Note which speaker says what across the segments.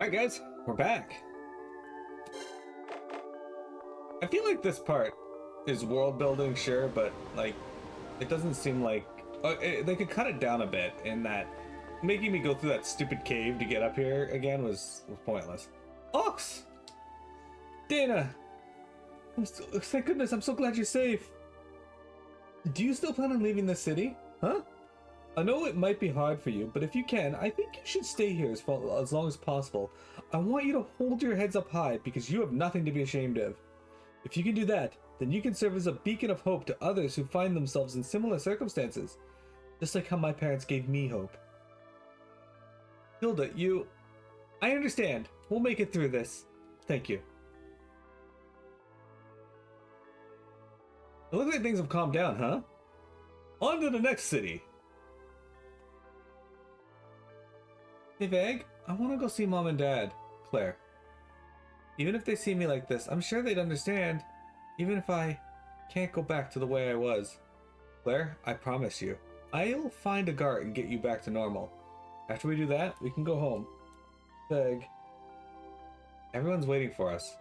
Speaker 1: Alright guys, we're back. I feel like this part is world building, sure, but like it doesn't seem like they could cut it down a bit in that making me go through that stupid cave to get up here again was pointless. Ox! Dana! Thank goodness, I'm so glad you're safe. Do you still plan on leaving the city? Huh? I know it might be hard for you, but if you can, I think you should stay here as long as possible. I want you to hold your heads up high because you have nothing to be ashamed of. If you can do that, then you can serve as a beacon of hope to others who find themselves in similar circumstances. Just like how my parents gave me hope. Hilda, I understand. We'll make it through this. Thank you. It looks like things have calmed down, huh? On to the next city. Hey, Vag, I want to go see Mom and Dad. Claire. Even if they see me like this, I'm sure they'd understand. Even if I can't go back to the way I was. Claire, I promise you, I'll find a guard and get you back to normal. After we do that, we can go home. Vag. Everyone's waiting for us.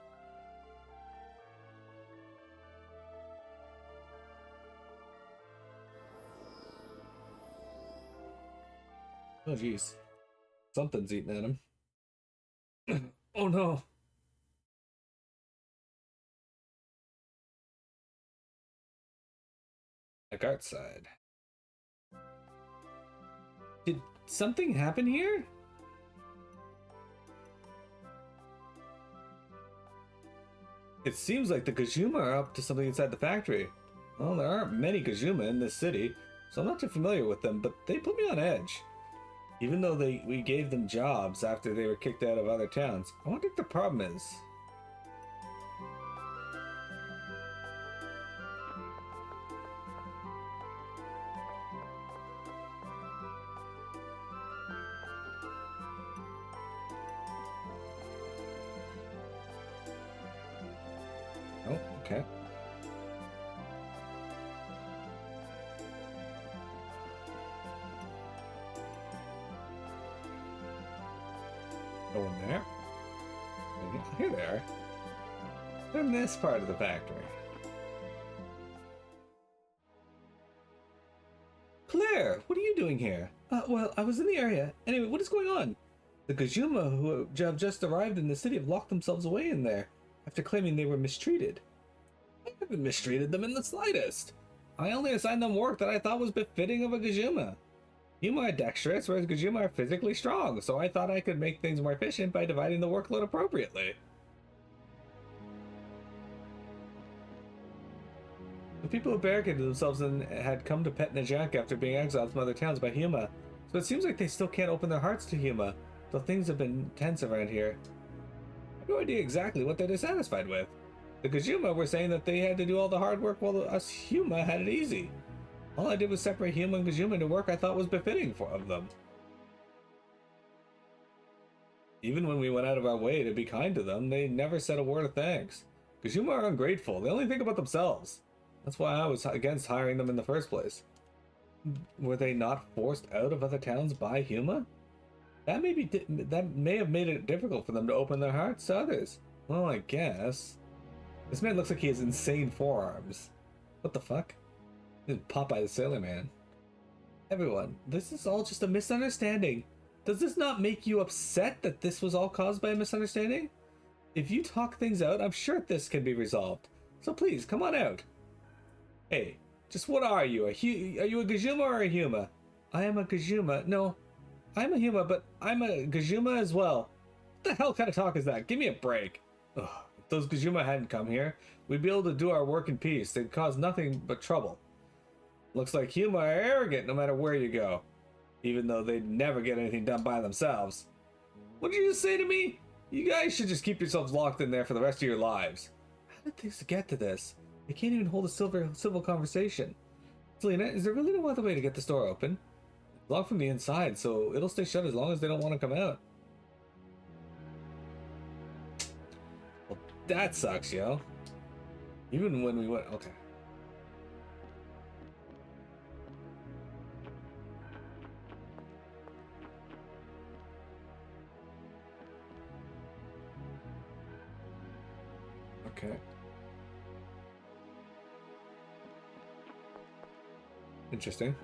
Speaker 1: Oh, jeez. Something's eating at him. Oh, no. Like outside. Did something happen here? It seems like the Gajuma are up to something inside the factory. Well, there aren't many Gajuma in this city, so I'm not too familiar with them, but they put me on edge. Even though we gave them jobs after they were kicked out of other towns, I wonder what the problem is. Oh, okay. Go in there. Here they are. They're in this part of the factory. Claire, what are you doing here? Well, I was in the area. Anyway, what is going on? The Gajuma who have just arrived in the city have locked themselves away in there after claiming they were mistreated. I haven't mistreated them in the slightest. I only assigned them work that I thought was befitting of a Gajuma. Yuma are dexterous, whereas Gajuma are physically strong, so I thought I could make things more efficient by dividing the workload appropriately. The people who barricaded themselves and had come to Pet Najak after being exiled from other towns by Huma, so it seems like they still can't open their hearts to Huma, though things have been tense around here. I have no idea exactly what they're dissatisfied with. The Gajuma were saying that they had to do all the hard work while us Huma had it easy. All I did was separate Huma and Gajuma into work I thought was befitting of them. Even when we went out of our way to be kind to them, they never said a word of thanks. Gajuma are ungrateful, they only think about themselves. That's why I was against hiring them in the first place. Were they not forced out of other towns by Huma? That may have made it difficult for them to open their hearts to others. Well, I guess. This man looks like he has insane forearms. What the fuck? This is Popeye the Sailor Man. Everyone, this is all just a misunderstanding. Does this not make you upset that this was all caused by a misunderstanding? If you talk things out, I'm sure this can be resolved. So please, come on out. Hey, just what are you? Are you a Gajuma or a Huma? I am a Gajuma. No, I'm a Huma, but I'm a Gajuma as well. What the hell kind of talk is that? Give me a break. Ugh, if those Gajuma hadn't come here, we'd be able to do our work in peace. They'd cause nothing but trouble. Looks like Huma are arrogant no matter where you go, even though they'd never get anything done by themselves. What did you just say to me? You guys should just keep yourselves locked in there for the rest of your lives. How did things get to this? They can't even hold a civil conversation. Selena, is there really no other way to get this door open? It's locked from the inside, so it'll stay shut as long as they don't want to come out. Well, that sucks, yo. Even when we went... Okay. Okay. Interesting.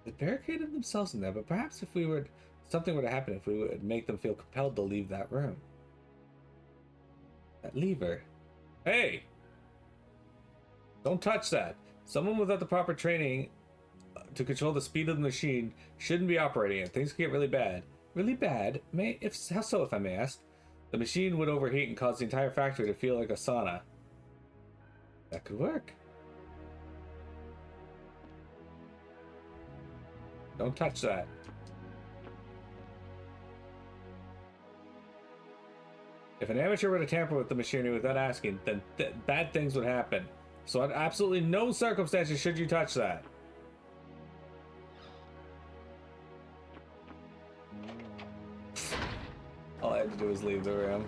Speaker 1: They barricaded themselves in there, but perhaps if we would, something were to happen, if we would make them feel compelled to leave that room. That lever. Hey! Don't touch that. Someone without the proper training to control the speed of the machine shouldn't be operating it. Things could get really bad. Really bad? How so, if I may ask? The machine would overheat and cause the entire factory to feel like a sauna. That could work. Don't touch that. If an amateur were to tamper with the machinery without asking, then bad things would happen. So at absolutely no circumstances should you touch that. All I had to do was leave the room.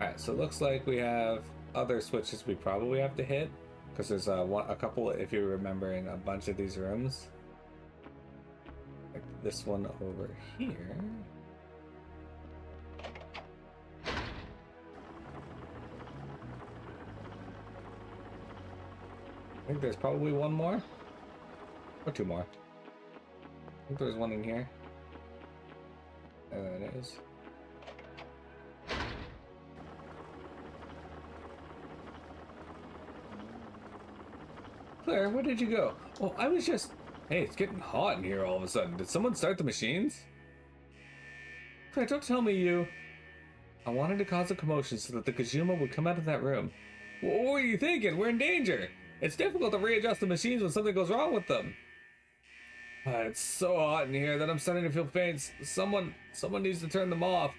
Speaker 1: Alright, so it looks like we have other switches we probably have to hit, because there's a couple, if you remember, in a bunch of these rooms. Like this one over here. I think there's probably one more. Or two more. I think there's one in here. There it is. Claire, where did you go? Oh, I was just... Hey, it's getting hot in here all of a sudden. Did someone start the machines? Claire, don't tell me you... I wanted to cause a commotion so that the Kazuma would come out of that room. What were you thinking? We're in danger. It's difficult to readjust the machines when something goes wrong with them. It's so hot in here that I'm starting to feel faint. Someone needs to turn them off.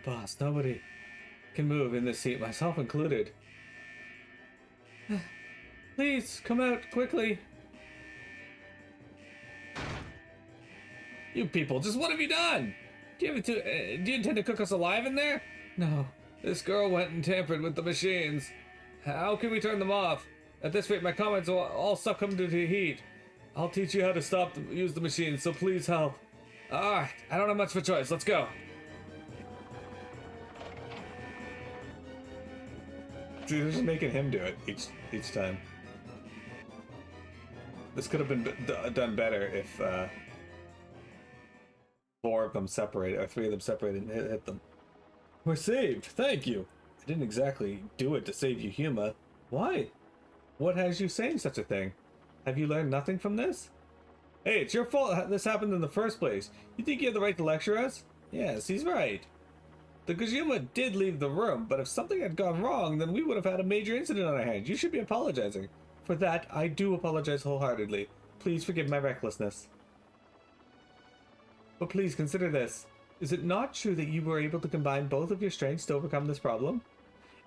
Speaker 1: Boss, nobody can move in this heat, myself included. Please, come out quickly. You people, just what have you done? Do you intend to cook us alive in there? No, this girl went and tampered with the machines. How can we turn them off? At this rate, my comments will all succumb to the heat. I'll teach you how to use the machines, so please help. Alright, I don't have much of a choice. Let's go. Dude, they're just making him do it each time. This could have been done better if four of them separated, or three of them separated and hit them. We're saved, thank you. I didn't exactly do it to save you, Huma. Why? What has you saying such a thing? Have you learned nothing from this? Hey, it's your fault this happened in the first place. You think you have the right to lecture us? Yes, he's right. The Kazuma did leave the room, but if something had gone wrong, then we would have had a major incident on our hands. You should be apologizing. For that, I do apologize wholeheartedly. Please forgive my recklessness. But please consider this. Is it not true that you were able to combine both of your strengths to overcome this problem?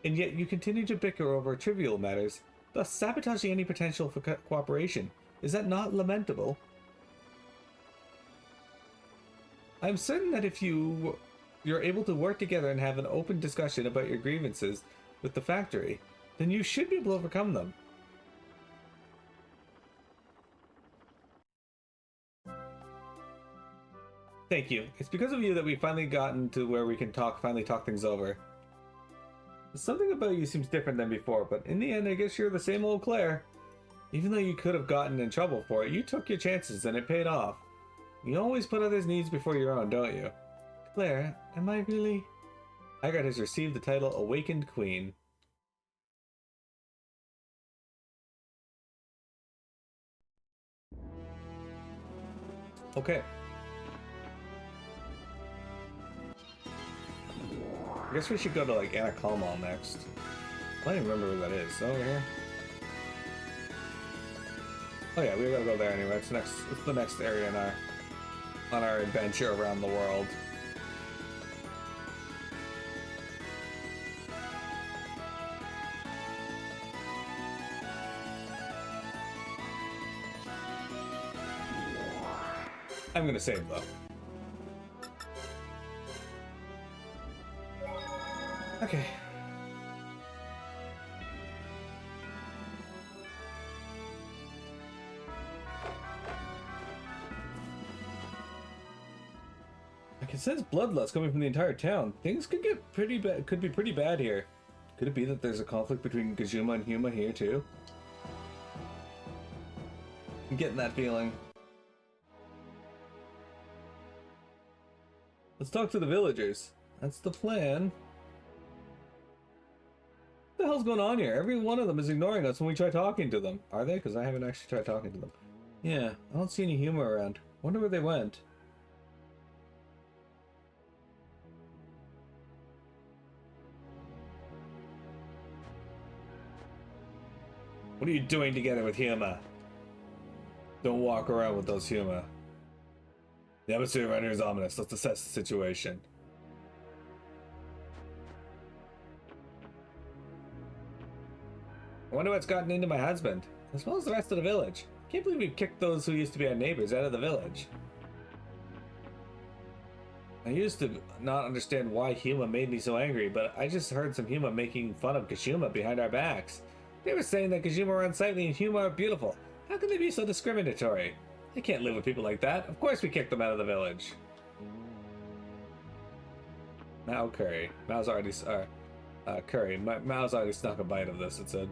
Speaker 1: And yet you continue to bicker over trivial matters, thus sabotaging any potential for cooperation. Is that not lamentable? I am certain that if you're able to work together and have an open discussion about your grievances with the factory, then you should be able to overcome them. Thank you. It's because of you that we've finally gotten to where we can finally talk things over. Something about you seems different than before, but in the end, I guess you're the same old Claire. Even though you could have gotten in trouble for it, you took your chances and it paid off. You always put others' needs before your own, don't you? Claire, am I really... Haggard has received the title Awakened Queen. Okay. I guess we should go to, like, Anikamal next. I don't even remember where that is. Over here? Oh yeah, we gotta go there anyway. It's the next area on our adventure around the world. I'm gonna save though. Okay. I can sense bloodlust coming from the entire town. Things could get pretty bad. Could be pretty bad here. Could it be that there's a conflict between Gajuma and Huma here too? I'm getting that feeling. Let's talk to the villagers. That's the plan. What the hell's going on here? Every one of them is ignoring us when we try talking to them. Are they? Because I haven't actually tried talking to them. Yeah, I don't see any Huma around. Wonder where they went. What are you doing together with Huma? Don't walk around with those Huma. The atmosphere around here is ominous. Let's assess the situation. I wonder what's gotten into my husband, as well as the rest of the village. Can't believe we kicked those who used to be our neighbors out of the village. I used to not understand why Huma made me so angry, but I just heard some Huma making fun of Kashuma behind our backs. They were saying that Kashuma are unsightly and Huma are beautiful. How can they be so discriminatory? They can't live with people like that. Of course we kicked them out of the village. Mao Curry. Mao's already... Curry. Mao's already snuck a bite of this, it said.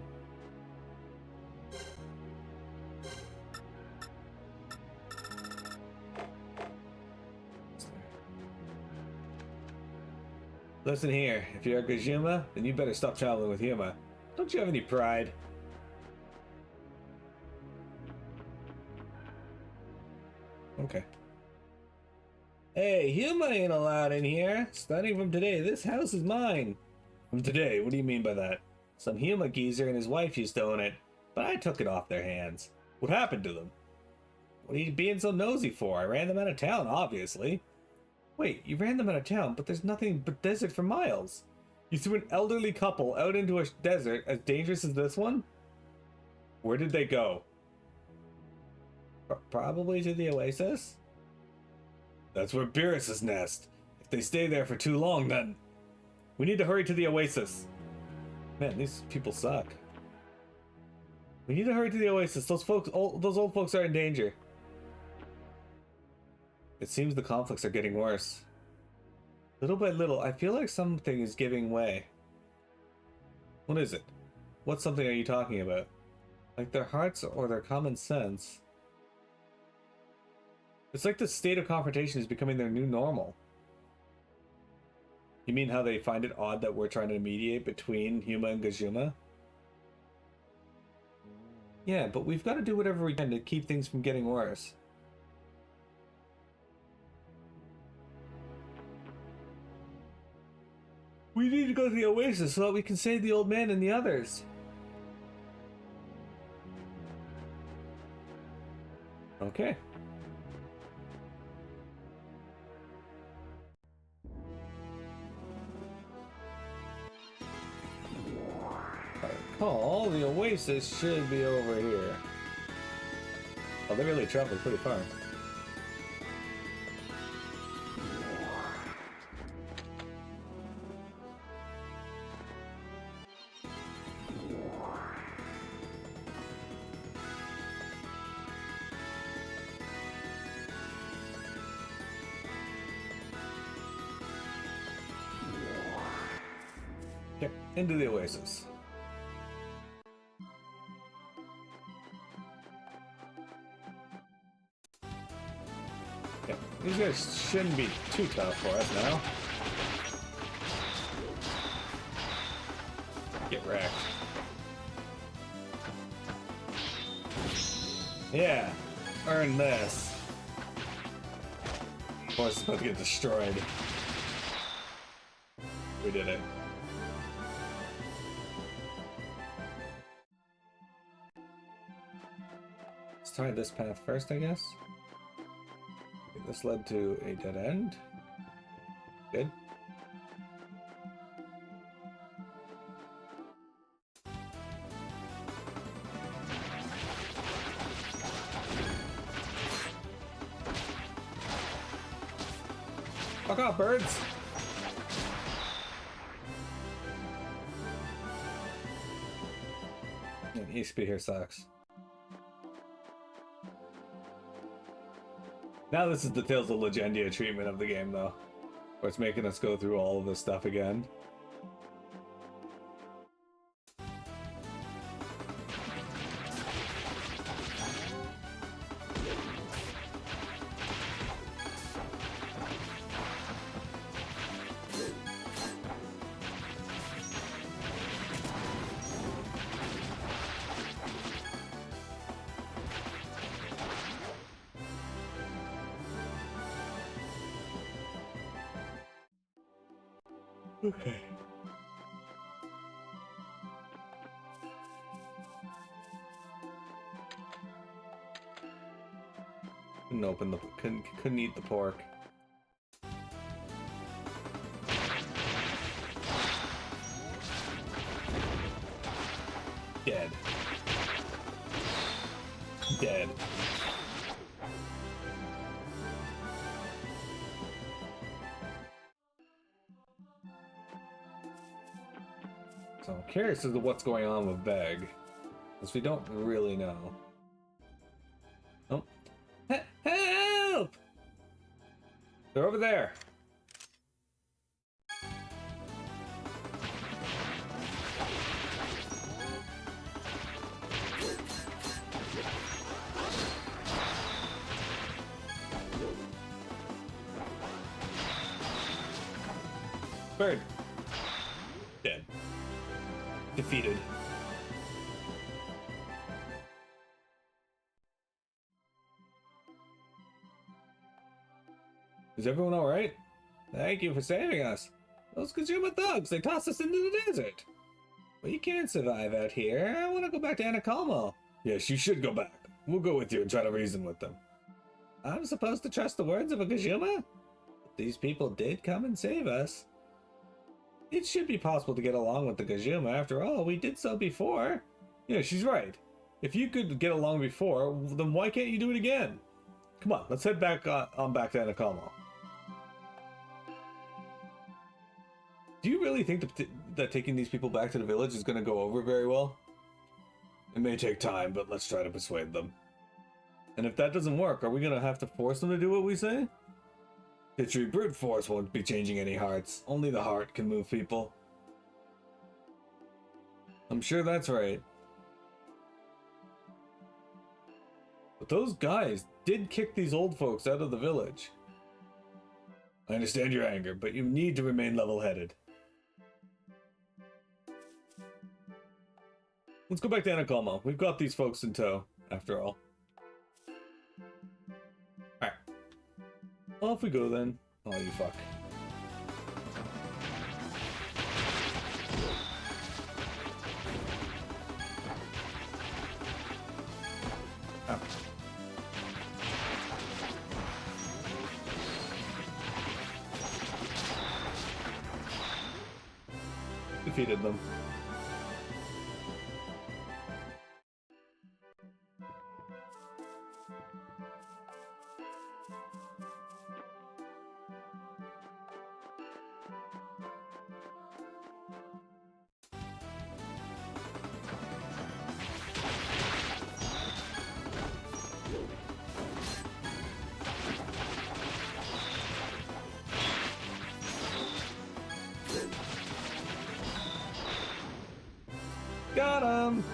Speaker 1: Listen here. If you're a Kajuma, then you better stop traveling with Huma. Don't you have any pride? Okay. Hey, Huma ain't allowed in here. Starting from today, this house is mine. From today? What do you mean by that? Some Huma geezer and his wife used to own it, but I took it off their hands. What happened to them? What are you being so nosy for? I ran them out of town, obviously. Wait, you ran them out of town, but there's nothing but desert for miles. You threw an elderly couple out into a desert as dangerous as this one? Where did they go? Probably to the oasis? That's where Beerus's nest. If they stay there for too long, then... We need to hurry to the oasis. Man, these people suck. We need to hurry to the oasis. Those old folks are in danger. It seems the conflicts are getting worse. Little by little, I feel like something is giving way. What is it? What something are you talking about? Like their hearts or their common sense? It's like the state of confrontation is becoming their new normal. You mean how they find it odd that we're trying to mediate between Huma and Gajuma? Yeah, but we've got to do whatever we can to keep things from getting worse. We need to go to the oasis so that we can save the old man and the others. Okay. If I recall, the oasis should be over here. Oh, they really traveled pretty far. Okay, into the oasis. Okay, these guys shouldn't be too tough for us now. Get wrecked. Yeah, earn this. Boy, it's about to get destroyed. We did it. Let's try this path first, I guess. This led to a dead end. Good. Fuck off, birds! Man, EXP here sucks. Now this is the Tales of Legendia treatment of the game, though. Where it's making us go through all of this stuff again. Okay. Couldn't eat the pork. Dead. Dead. So I'm curious as to what's going on with Veg, because we don't really know. Oh. Help! They're over there. Bird. Dead. Defeated. Is everyone alright? Thank you for saving us. Those Kazuma thugs, they tossed us into the desert. We can't survive out here. I want to go back to Anikamal. Yes, you should go back. We'll go with you and try to reason with them. I'm supposed to trust the words of a Kazuma? But these people did come and save us. It should be possible to get along with the Kazuma. After all, we did so before. Yeah, she's right. If you could get along before, then why can't you do it again? Come on, let's head back on back to Anikamal. Do you really think that taking these people back to the village is going to go over very well? It may take time, but let's try to persuade them. And if that doesn't work, are we going to have to force them to do what we say? History brute force won't be changing any hearts. Only the heart can move people. I'm sure that's right. But those guys did kick these old folks out of the village. I understand your anger, but you need to remain level-headed. Let's go back to Anikamal. We've got these folks in tow, after all. Alright. Off we go then. Oh, you fuck. Oh. Defeated them. Got him!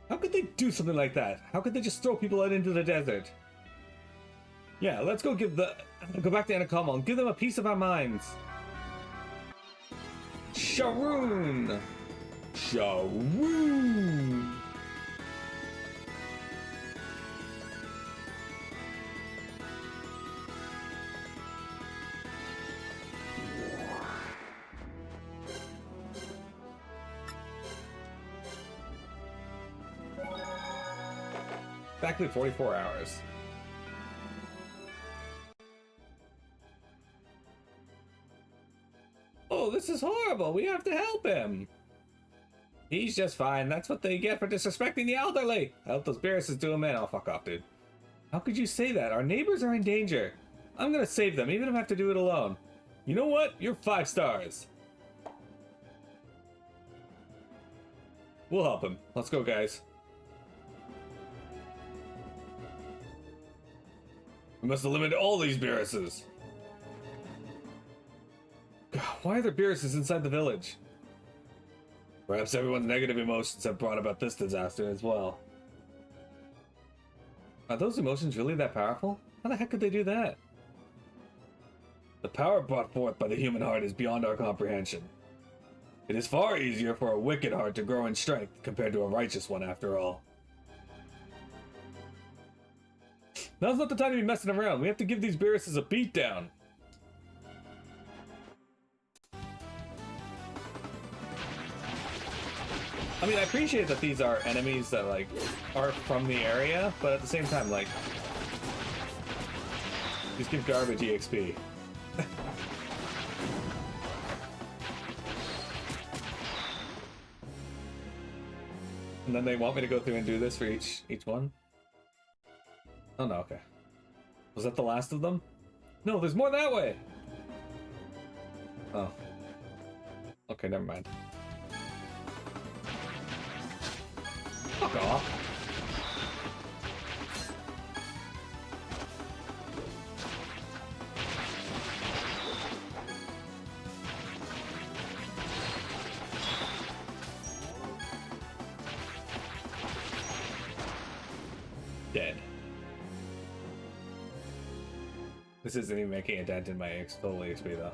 Speaker 1: How could they do something like that? How could they just throw people out into the desert? Yeah, let's go go back to Anikamal and give them a piece of our minds. Sharoon! Sharoon! Exactly 44 hours. horrible. We have to help him. He's just fine. That's what they get for disrespecting the elderly. I hope those Beerus's do him in. Oh, fuck off, dude. How could you say that? Our neighbors are in danger. I'm gonna save them, even if I have to do it alone. You know what? You're 5 stars. We'll help him. Let's go, guys. We must eliminate all these Beerus's. God, why are there Beerus's inside the village? Perhaps everyone's negative emotions have brought about this disaster as well. Are those emotions really that powerful? How the heck could they do that? The power brought forth by the human heart is beyond our comprehension. It is far easier for a wicked heart to grow in strength compared to a righteous one, after all. Now's not the time to be messing around. We have to give these Beerus's a beatdown. I mean, I appreciate that these are enemies that, like, are from the area, but at the same time, like, these give garbage EXP. And then they want me to go through and do this for each one? Oh no, okay. Was that the last of them? No, there's more that way! Oh. Okay, never mind. Fuck off. Dead. This isn't even making a dent in my total XP though.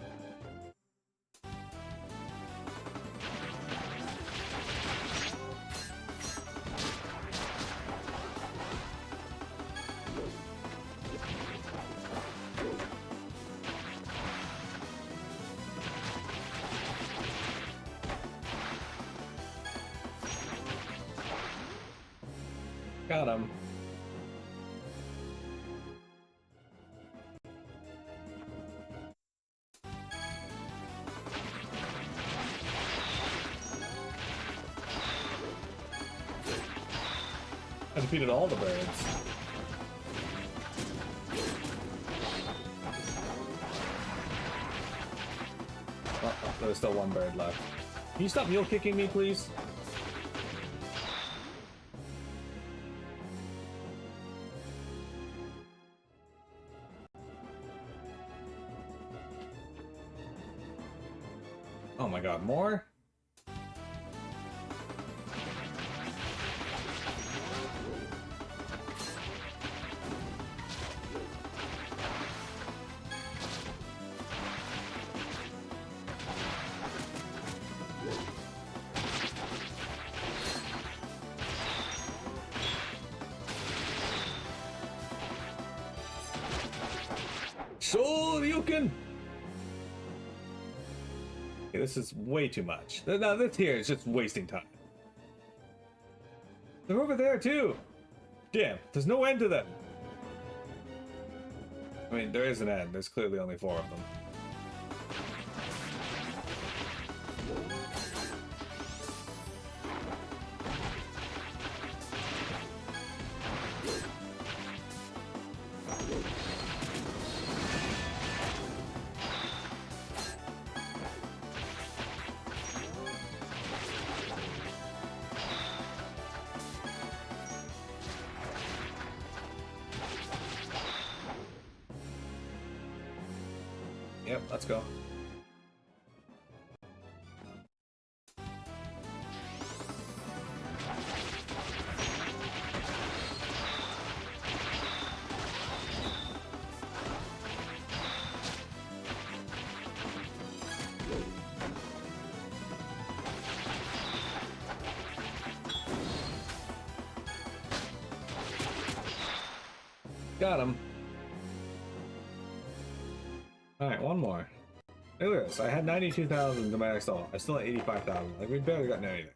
Speaker 1: Got him. I defeated all the birds. Oh, there's still one bird left. Can you stop mule kicking me, please? Oh my god, more? Shoryuken! Okay, this is way too much. Now this here is just wasting time. They're over there too! Damn, there's no end to them! I mean, there is an end. There's clearly only 4 of them. Yep, let's go. Got him. Alright, one more. Look at this. I had 92,000 to my install. I still had 85,000. Like, we barely gotten anything.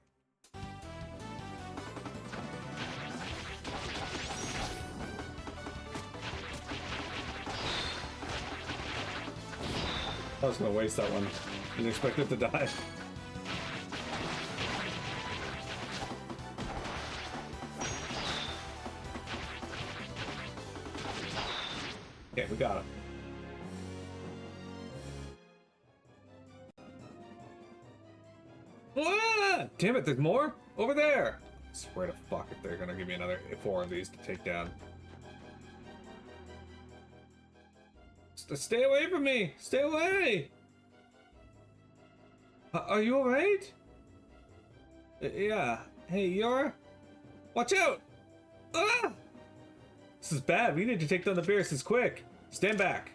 Speaker 1: I was gonna waste that one. Didn't expect it to die. Okay, we got him. Ah! Damn it, there's more? Over there! I swear to fuck if they're gonna give me another 4 of these to take down. Stay away from me! Stay away! Are you alright? Yeah. Hey, you're... Watch out! Ah! This is bad. We need to take down the Beerus quick. Stand back.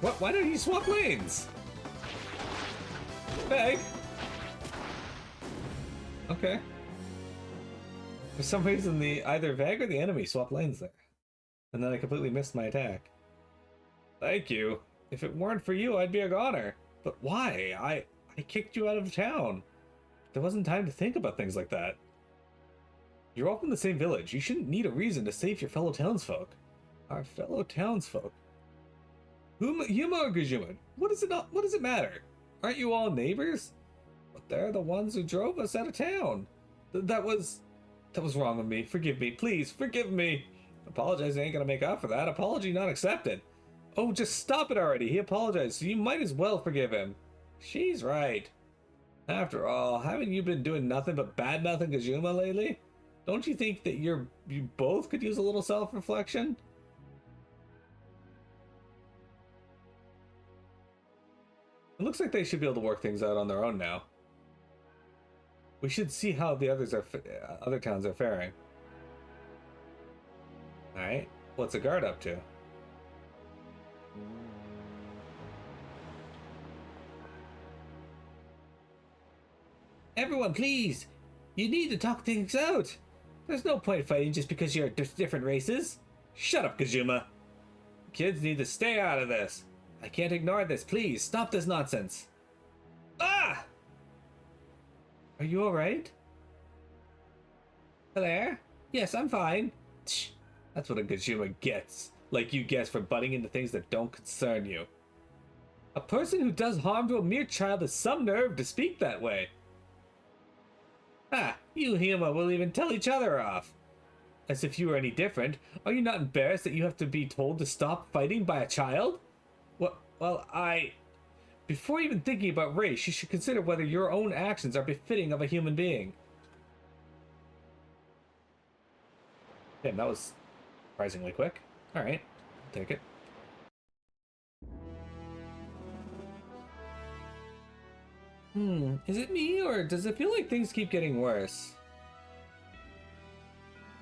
Speaker 1: What? Why did he swap lanes? Bag. Okay. For some reason, either Vag or the enemy swapped lanes there. And then I completely missed my attack. Thank you. If it weren't for you, I'd be a goner. But why? I kicked you out of town. There wasn't time to think about things like that. You're all from the same village. You shouldn't need a reason to save your fellow townsfolk. Our fellow townsfolk? Huma or Gajuma? What does it matter? Aren't you all neighbors? But they're the ones who drove us out of town. That was wrong of me. Forgive me. Please, forgive me. Apologizing ain't gonna make up for that. Apology not accepted. Oh, just stop it already. He apologized, so you might as well forgive him. She's right. After all, haven't you been doing nothing but bad nothing Gajuma lately? Don't you think that you both could use a little self-reflection? It looks like they should be able to work things out on their own now. We should see how the other towns are faring. Alright, what's the guard up to? Everyone, please! You need to talk things out! There's no point fighting just because you're different races. Shut up, Kazuma! Kids need to stay out of this. I can't ignore this. Please, stop this nonsense. Ah! Are you alright? Claire? Yes, I'm fine. Tch, that's what a Gajuma gets. Like you guess for butting into things that don't concern you. A person who does harm to a mere child has some nerve to speak that way. Ah, you Hima will even tell each other off. As if you were any different. Are you not embarrassed that you have to be told to stop fighting by a child? Well, before even thinking about race, you should consider whether your own actions are befitting of a human being. Damn, that was surprisingly quick. Alright, I'll take it. Is it me, or does it feel like things keep getting worse?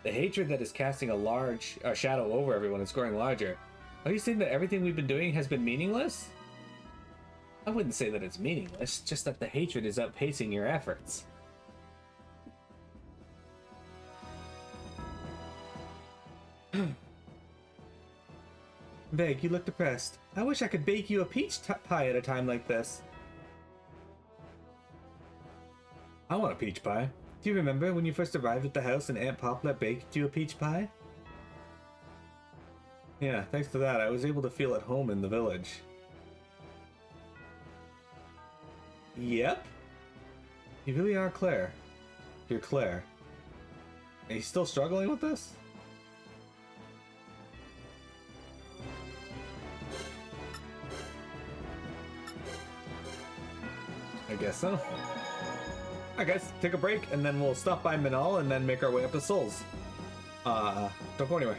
Speaker 1: The hatred that is casting a large shadow over everyone is growing larger. Are you saying that everything we've been doing has been meaningless? I wouldn't say that it's meaningless, just that the hatred is outpacing your efforts. Veg, you look depressed. I wish I could bake you a peach pie at a time like this. I want a peach pie. Do you remember when you first arrived at the house and Aunt Poplar baked you a peach pie? Yeah, thanks to that, I was able to feel at home in the village. Yep. You really are Claire. You're Claire. Are you still struggling with this? I guess so. Alright guys, take a break and then we'll stop by Minal and then make our way up to Souls. Don't go anywhere.